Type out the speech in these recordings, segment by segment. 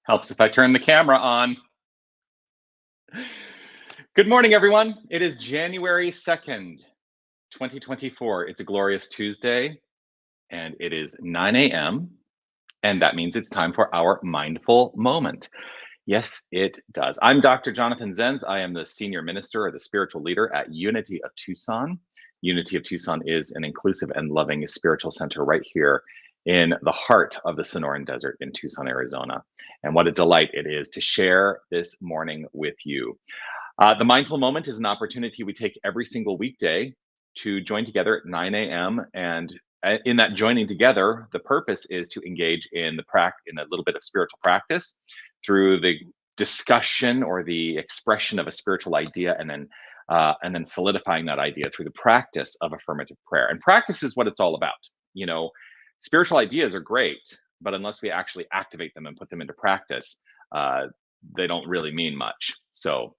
Helps if I turn the camera on. Good morning, everyone. It is January 2nd, 2024. It's a glorious Tuesday, and it is 9 a.m., and that means it's time for our mindful moment. Yes, it does. I'm Dr. Jonathan Zenz. I am the senior minister or the spiritual leader at Unity of Tucson. Unity of Tucson is an inclusive and loving spiritual center right here in the heart of the Sonoran Desert in Tucson, Arizona. And what a delight it is to share this morning with you. The mindful moment is an opportunity we take every single weekday to join together at 9 a.m. And in that joining together, the purpose is to engage in in a little bit of spiritual practice through the discussion or the expression of a spiritual idea, and then solidifying that idea through the practice of affirmative prayer. And practice is what it's all about. You know, spiritual ideas are great, but unless we actually activate them and put them into practice, they don't really mean much. So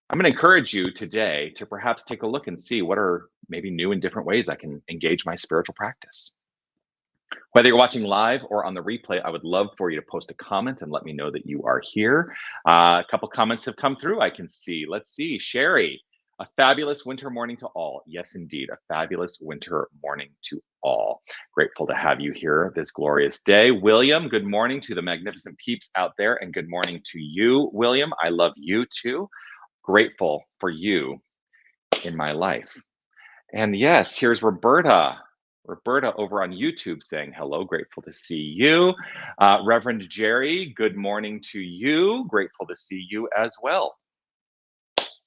I'm going to encourage you today to perhaps take a look and see what are maybe new and different ways I can engage my spiritual practice. Whether you're watching live or on the replay, I would love for you to post a comment and let me know that you are here. A couple comments have come through, I can see. Let's see. Sherry, a fabulous winter morning to all. Yes, indeed, a fabulous winter morning to all. Grateful to have you here this glorious day. William, good morning to the magnificent peeps out there, and good morning to you, William. I love you too. Grateful for you in my life. And yes, here's Roberta. Roberta over on YouTube saying hello, grateful to see you. Reverend Jerry, good morning to you. Grateful to see you as well.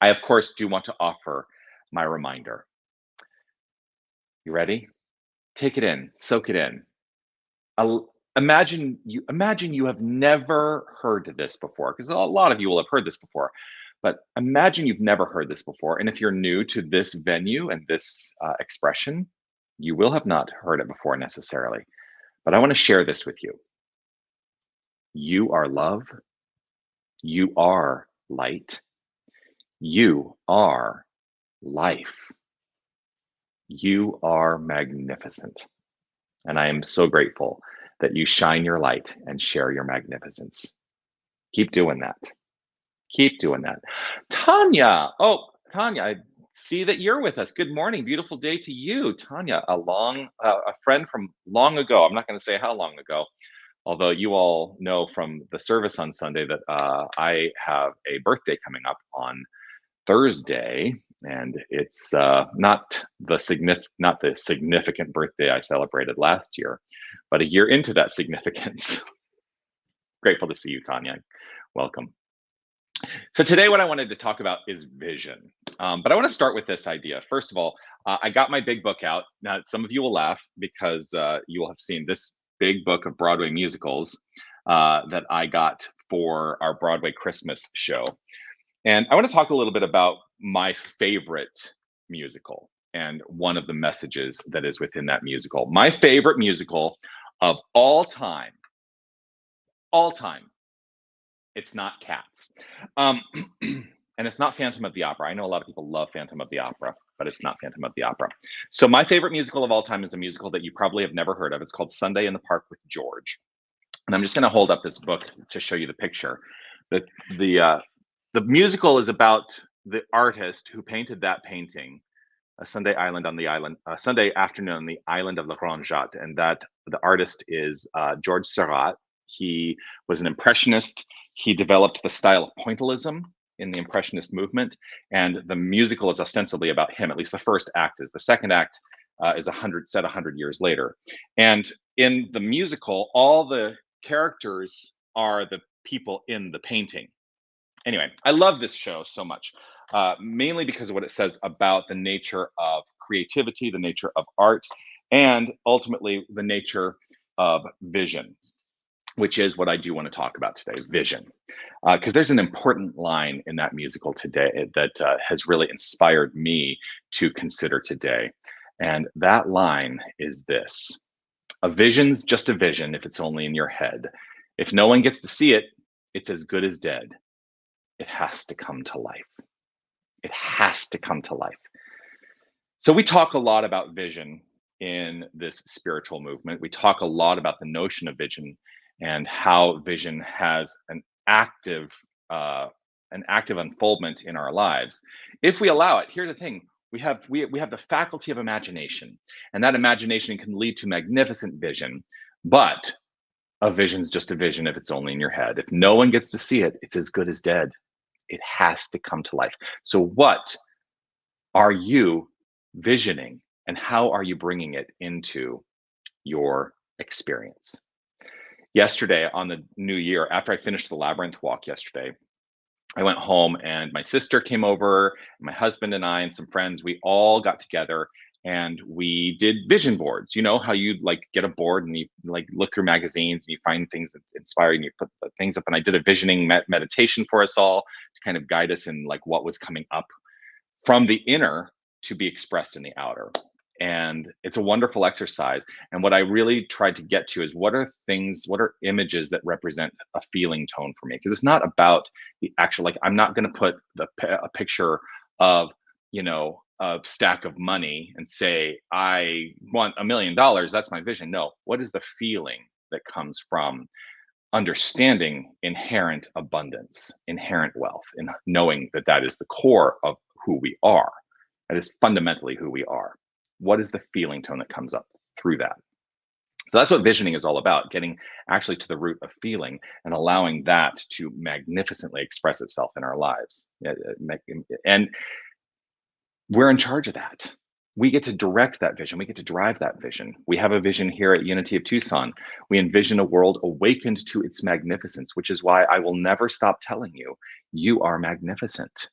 I, of course, do want to offer my reminder. You ready? Take it in, soak it in. Imagine you have never heard this before, because a lot of you will have heard this before. But imagine you've never heard this before. And if you're new to this venue and this expression, you will have not heard it before necessarily. But I want to share this with you. You are love. You are light. You are life. You are magnificent. And I am so grateful that you shine your light and share your magnificence. Keep doing that. Keep doing that. Tanya, Tanya, I see that you're with us. Good morning. Beautiful day to you. Tanya, a friend from long ago. I'm not going to say how long ago, although you all know from the service on Sunday that I have a birthday coming up on Thursday, and it's not the significant birthday I celebrated last year, but a year into that significance. Grateful to see you, Tanya. Welcome. So today what I wanted to talk about is vision. But I want to start with this idea. First of all, I got my big book out. Now, some of you will laugh because you will have seen this big book of Broadway musicals that I got for our Broadway Christmas show. And I want to talk a little bit about my favorite musical and one of the messages that is within that musical. My favorite musical of all time. It's not Cats. And it's not Phantom of the Opera. I know a lot of people love Phantom of the Opera, but it's not Phantom of the Opera. So my favorite musical of all time is a musical that you probably have never heard of. It's called Sunday in the Park with George. And I'm just going to hold up this book to show you the picture. The musical is about the artist who painted that painting, a Sunday afternoon on the island of La Grande Jatte, and that the artist is George Seurat. He was an impressionist. He developed the style of pointillism in the impressionist movement, and the musical is ostensibly about him. At least the first act is. The second act is 100 years later. And in the musical, all the characters are the people in the painting. Anyway, I love this show so much, mainly because of what it says about the nature of creativity, the nature of art, and ultimately the nature of vision, which is what I do want to talk about today, vision. because there's an important line in that musical today that has really inspired me to consider today. And that line is this: a vision's just a vision if it's only in your head. If no one gets to see it, it's as good as dead. It has to come to life. It has to come to life. So we talk a lot about vision in this spiritual movement. We talk a lot about the notion of vision and how vision has active uh, an active unfoldment in our lives. If we allow it, here's the thing: we have the faculty of imagination, and that imagination can lead to magnificent vision. But a vision's just a vision if it's only in your head. If no one gets to see it, it's as good as dead. It has to come to life. So what are you visioning, and how are you bringing it into your experience? Yesterday on the new year, after I finished the labyrinth walk yesterday, I went home and my sister came over, and my husband and I and some friends, we all got together and we did vision boards. You know how you like get a board and you like look through magazines and you find things that inspire you and you put the things up. And I did a visioning meditation for us all to kind of guide us in like what was coming up from the inner to be expressed in the outer. And it's a wonderful exercise. And what I really tried to get to is what are images that represent a feeling tone for me? Because it's not about the actual, like, I'm not going to put a picture of, a stack of money and say, I want $1 million. That's my vision. No, what is the feeling that comes from understanding inherent abundance, inherent wealth, and knowing that that is the core of who we are? That is fundamentally who we are. What is the feeling tone that comes up through that? So that's what visioning is all about, getting actually to the root of feeling and allowing that to magnificently express itself in our lives. And we're in charge of that. We get to direct that vision. We get to drive that vision. We have a vision here at Unity of Tucson. We envision a world awakened to its magnificence, which is why I will never stop telling you, you are magnificent,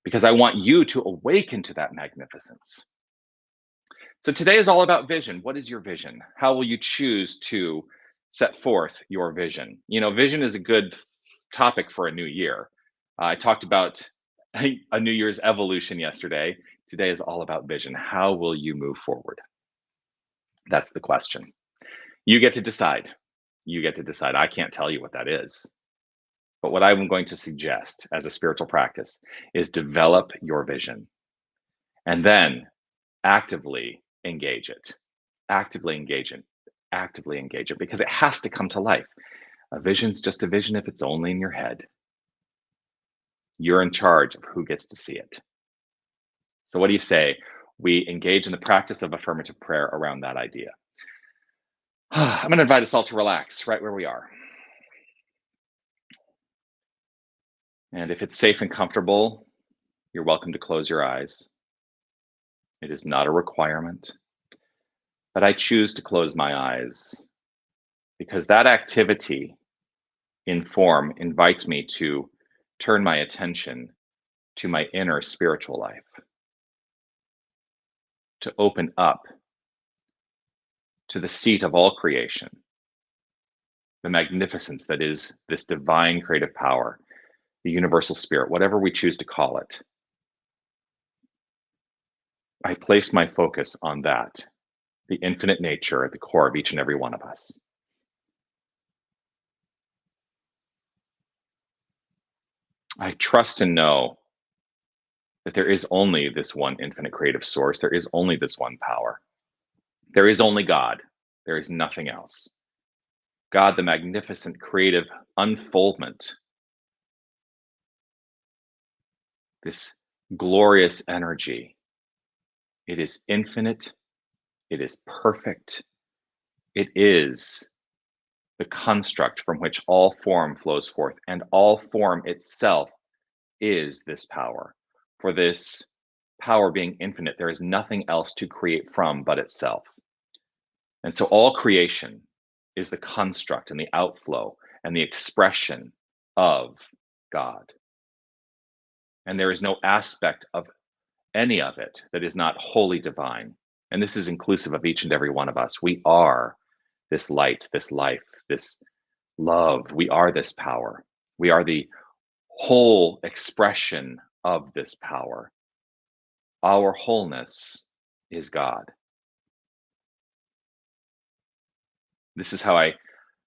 because I want you to awaken to that magnificence. So today is all about vision. What is your vision? How will you choose to set forth your vision? Vision is a good topic for a new year. I talked about a New Year's evolution yesterday. Today is all about vision. How will you move forward? That's the question. You get to decide. You get to decide. I can't tell you what that is. But what I'm going to suggest as a spiritual practice is develop your vision and then actively engage it. Actively engage it. Actively engage it, because it has to come to life. A vision's just a vision if it's only in your head. You're in charge of who gets to see it. So what do you say we engage in the practice of affirmative prayer around that idea? I'm going to invite us all to relax right where we are. And if it's safe and comfortable, you're welcome to close your eyes. It is not a requirement, but I choose to close my eyes because that activity in form invites me to turn my attention to my inner spiritual life, to open up to the seat of all creation, the magnificence that is this divine creative power, the universal spirit, whatever we choose to call it. I place my focus on that, the infinite nature at the core of each and every one of us. I trust and know that there is only this one infinite creative source. There is only this one power. There is only God. There is nothing else. God, the magnificent creative unfoldment, this glorious energy. It is infinite. It is perfect. It is the construct from which all form flows forth, and all form itself is this power. For this power being infinite, there is nothing else to create from but itself. And so all creation is the construct and the outflow and the expression of God. And there is no aspect of any of it that is not wholly divine. And this is inclusive of each and every one of us. We are this light, this life, this love. We are this power. We are the whole expression of this power. Our wholeness is God. This is how I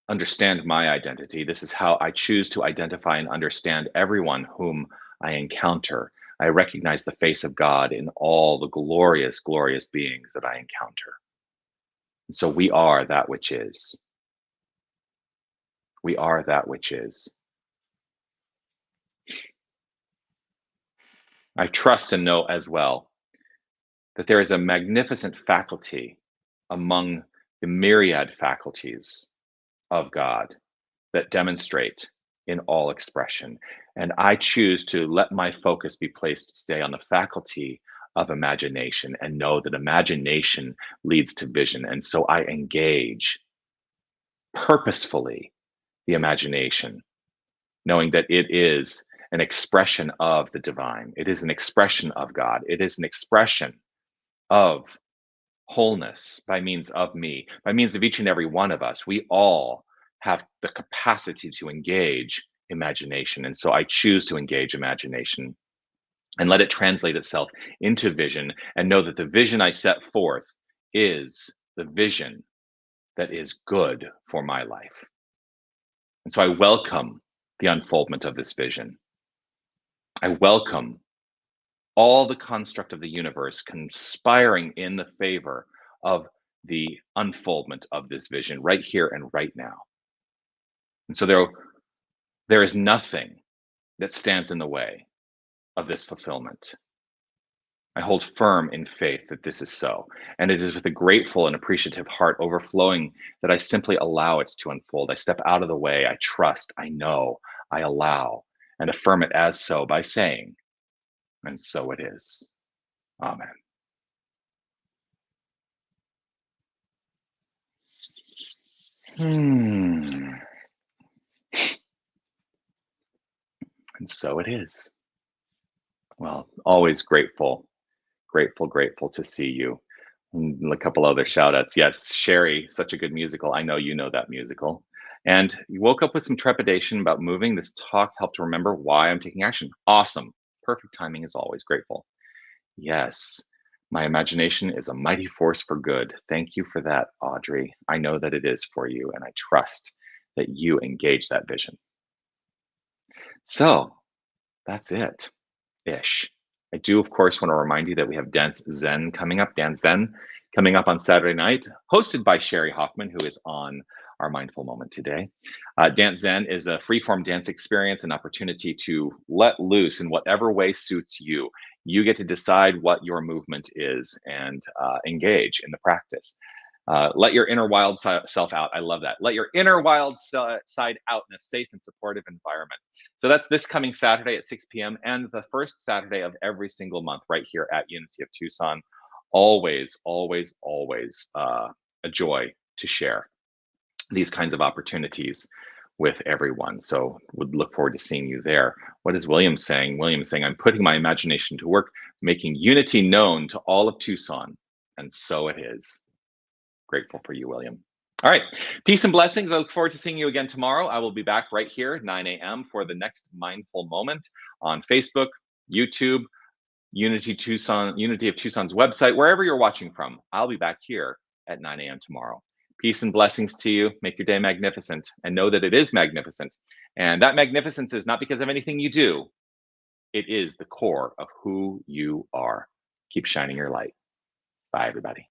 understand my identity. This is how I choose to identify and understand everyone whom I encounter. I recognize the face of God in all the glorious, glorious beings that I encounter. And so we are that which is. We are that which is. I trust and know as well that there is a magnificent faculty among the myriad faculties of God that demonstrate in all expression. And I choose to let my focus be placed today on the faculty of imagination and know that imagination leads to vision. And so I engage purposefully the imagination, knowing that it is an expression of the divine. It is an expression of God. It is an expression of wholeness by means of me, by means of each and every one of us. We all have the capacity to engage imagination. And so I choose to engage imagination and let it translate itself into vision and know that the vision I set forth is the vision that is good for my life. And so I welcome the unfoldment of this vision. I welcome all the construct of the universe conspiring in the favor of the unfoldment of this vision right here and right now. And so there is nothing that stands in the way of this fulfillment. I hold firm in faith that this is so. And it is with a grateful and appreciative heart overflowing that I simply allow it to unfold. I step out of the way. I trust, I know, I allow, and affirm it as so by saying, and so it is. Amen. And so it is. Well, always grateful, grateful, grateful to see you. And a couple other shout outs. Yes, Sherry, such a good musical. I know you know that musical. And you woke up with some trepidation about moving. This talk helped remember why I'm taking action. Awesome. Perfect timing as always. Grateful. Yes, my imagination is a mighty force for good. Thank you for that, Audrey. I know that it is for you, and I trust that you engage that vision. So that's it ish. I do, of course, want to remind you that we have Dance Zen coming up, Dance Zen coming up on Saturday night, hosted by Sherry Hoffman, who is on our Mindful Moment today. Dance Zen is a freeform dance experience, an opportunity to let loose in whatever way suits you. You get to decide what your movement is and engage in the practice. Let your inner wild self out. I love that. Let your inner wild side out in a safe and supportive environment. So that's this coming Saturday at 6 p.m. and the first Saturday of every single month right here at Unity of Tucson. Always, always, always a joy to share these kinds of opportunities with everyone. So would look forward to seeing you there. What is William saying? William is saying, I'm putting my imagination to work, making unity known to all of Tucson. And so it is. Grateful for you, William. All right. Peace and blessings. I look forward to seeing you again tomorrow. I will be back right here, 9 a.m. for the next Mindful Moment on Facebook, YouTube, Unity of Tucson's website, wherever you're watching from. I'll be back here at 9 a.m. tomorrow. Peace and blessings to you. Make your day magnificent and know that it is magnificent. And that magnificence is not because of anything you do. It is the core of who you are. Keep shining your light. Bye, everybody.